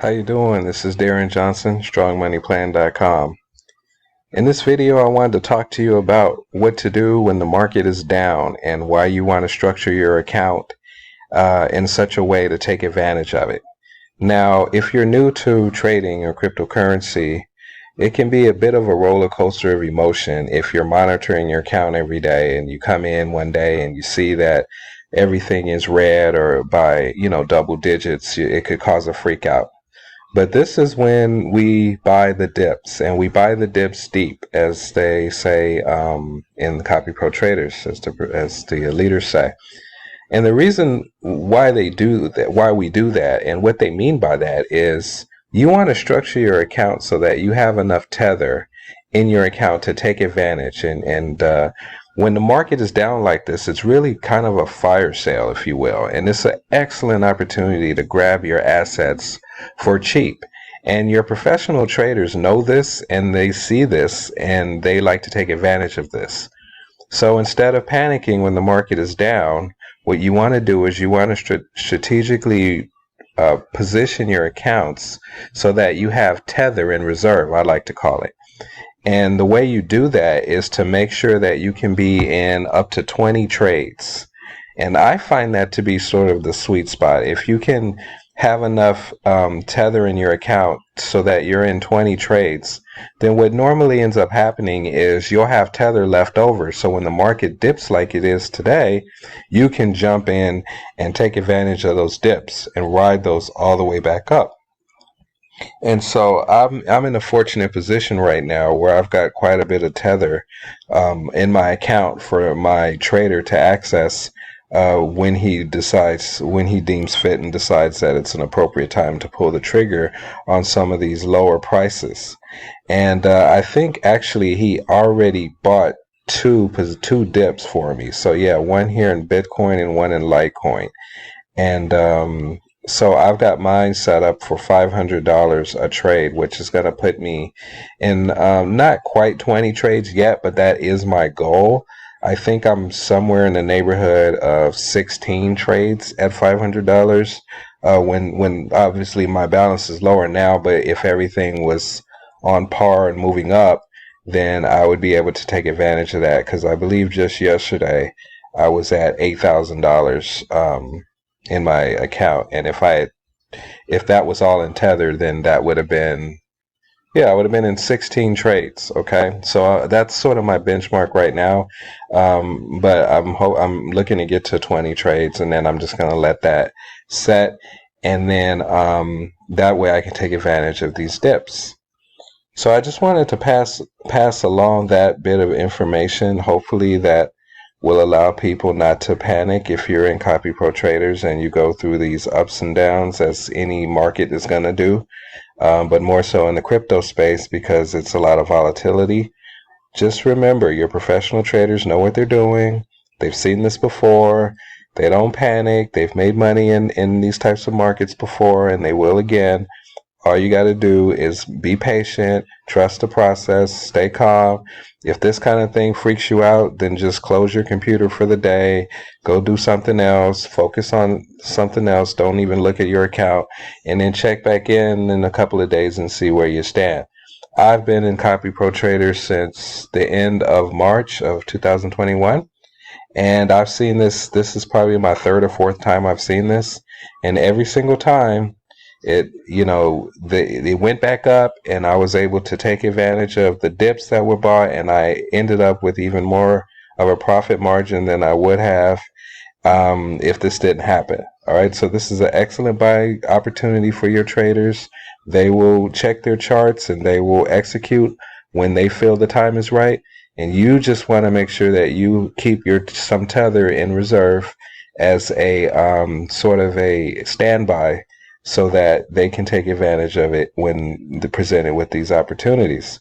How you doing? This is Darren Johnson, strongmoneyplan.com. In this video, I wanted to talk to you about what to do when the market is down and why you want to structure your account in such a way to take advantage of it. Now, if you're new to trading or cryptocurrency, it can be a bit of a roller coaster of emotion if you're monitoring your account every day and you come in one day and you see that everything is red or by, double digits. It could cause a freak out. But this is when we buy the dips, and we buy the dips deep, as they say in the Copy Pro Traders, as the leaders say. And the reason why they do that, why we do that, and what they mean by that is you want to structure your account so that you have enough tether in your account to take advantage. And when the market is down like this, it's really kind of a fire sale, if you will. And it's an excellent opportunity to grab your assets for cheap. And your professional traders know this, and they see this, and they like to take advantage of this. So instead of panicking when the market is down, what you want to do is you want to strategically position your accounts so that you have tether in reserve, I like to call it. And the way you do that is to make sure that you can be in up to 20 trades. And I find that to be sort of the sweet spot. If you can have enough tether in your account so that you're in 20 trades, then what normally ends up happening is you'll have tether left over. So when the market dips like it is today, you can jump in and take advantage of those dips and ride those all the way back up. And so I'm in a fortunate position right now where I've got quite a bit of tether in my account for my trader to access when he deems fit and decides that it's an appropriate time to pull the trigger on some of these lower prices. And I think actually he already bought two dips for me. So yeah, one here in Bitcoin and one in Litecoin. And so I've got mine set up for $500 a trade, which is going to put me in not quite 20 trades yet, but that is my goal. I think I'm somewhere in the neighborhood of 16 trades at $500 when obviously my balance is lower now, but if everything was on par and moving up, then I would be able to take advantage of that, because I believe just yesterday I was at $8,000 in my account, and if that was all in tether, then that would have been, I would have been in 16 trades. Okay, so that's sort of my benchmark right now, but I'm looking to get to 20 trades, and then I'm just going to let that set, and then that way I can take advantage of these dips. So I just wanted to pass along that bit of information, hopefully that will allow people not to panic if you're in Copy Pro Traders and you go through these ups and downs as any market is going to do, but more so in the crypto space because it's a lot of volatility. Just remember, your professional traders know what they're doing. They've seen this before. They don't panic. They've made money in these types of markets before, and they will again. All you got to do is be patient, trust the process, stay calm. If this kind of thing freaks you out, then just close your computer for the day, go do something else, focus on something else, don't even look at your account, and then check back in a couple of days and see where you stand. I've been in Copy Pro Traders since the end of March of 2021, and I've seen this. This is probably my third or fourth time I've seen this, and every single time they went back up, and I was able to take advantage of the dips that were bought, and I ended up with even more of a profit margin than I would have if this didn't happen. All right, so this is an excellent buy opportunity for your traders. They will check their charts and they will execute when they feel the time is right, and you just want to make sure that you keep some tether in reserve as a sort of a standby, so that they can take advantage of it when they're presented with these opportunities.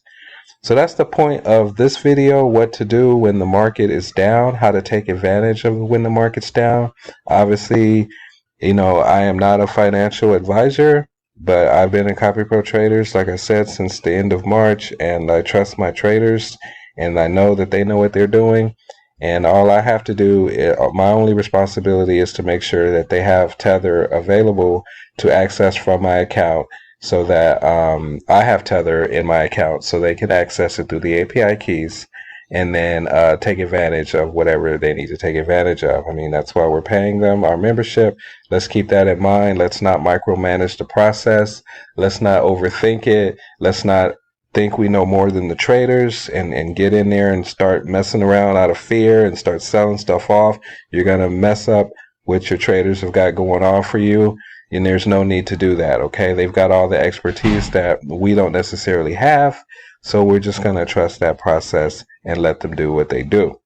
So that's the point of this video, what to do when the market is down, how to take advantage of when the market's down. Obviously, I am not a financial advisor, but I've been in Copy Pro Traders, like I said, since the end of March, and I trust my traders, and I know that they know what they're doing. And all I have to do, my only responsibility is to make sure that they have Tether available to access from my account so that I have Tether in my account so they can access it through the API keys and then take advantage of whatever they need to take advantage of. I mean, that's why we're paying them our membership. Let's keep that in mind. Let's not micromanage the process. Let's not overthink it. Let's not think we know more than the traders and get in there and start messing around out of fear and start selling stuff off. You're going to mess up what your traders have got going on for you. And there's no need to do that, okay? They've got all the expertise that we don't necessarily have, so we're just going to trust that process and let them do what they do.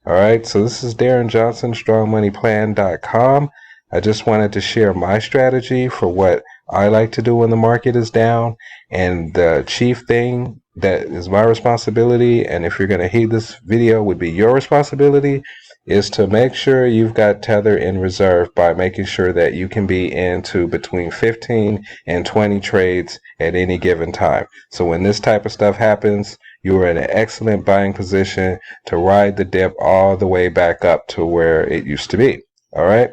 All right, so this is Darren Johnson, strongmoneyplan.com. I just wanted to share my strategy for what I like to do when the market is down. And the chief thing that is my responsibility, and if you're going to heed this video, would be your responsibility, is to make sure you've got Tether in reserve by making sure that you can be into between 15 and 20 trades at any given time. So when this type of stuff happens, you are in an excellent buying position to ride the dip all the way back up to where it used to be. All right.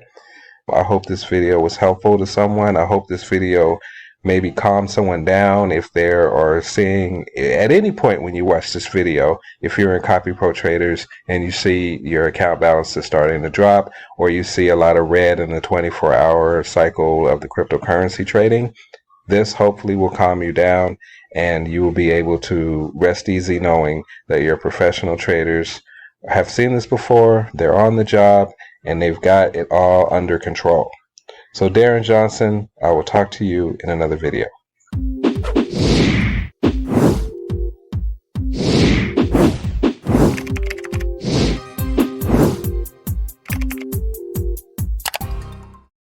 I hope this video was helpful to someone. I hope this video maybe calm someone down if they are seeing at any point when you watch this video, if you're in Copy Pro Traders and you see your account balance is starting to drop, or you see a lot of red in the 24-hour cycle of the cryptocurrency trading, this hopefully will calm you down and you will be able to rest easy knowing that your professional traders have seen this before, they're on the job, and they've got it all under control. So Darren Johnson, I will talk to you in another video.